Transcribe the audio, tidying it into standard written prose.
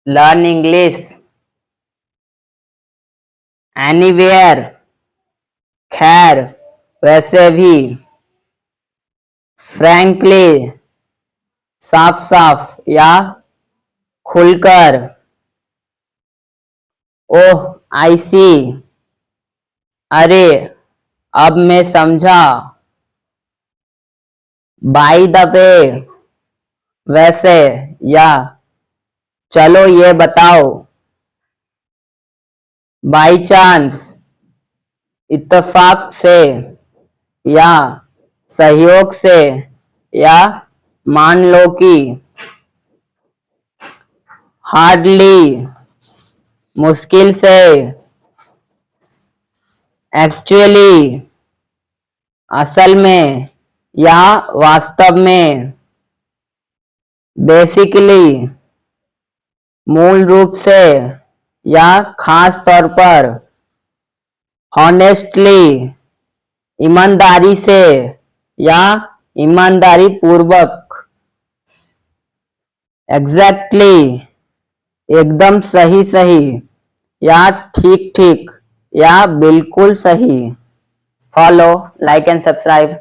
learn English anywhere, खैर वैसे भी, frankly साफ साफ या खुलकर, ओह आई सी अरे अब मैं समझा, बाय द वे वैसे या चलो ये बताओ, बाय चांस इत्तेफाक से या सहयोग से या मान लो कि, हार्डली मुश्किल से, एक्चुअली असल में या वास्तव में, बेसिकली मूल रूप से या खास तौर पर, हॉनेस्टली ईमानदारी से या ईमानदारी पूर्वक, एग्जैक्टली एकदम सही सही या ठीक ठीक या बिल्कुल सही। Follow, like and subscribe.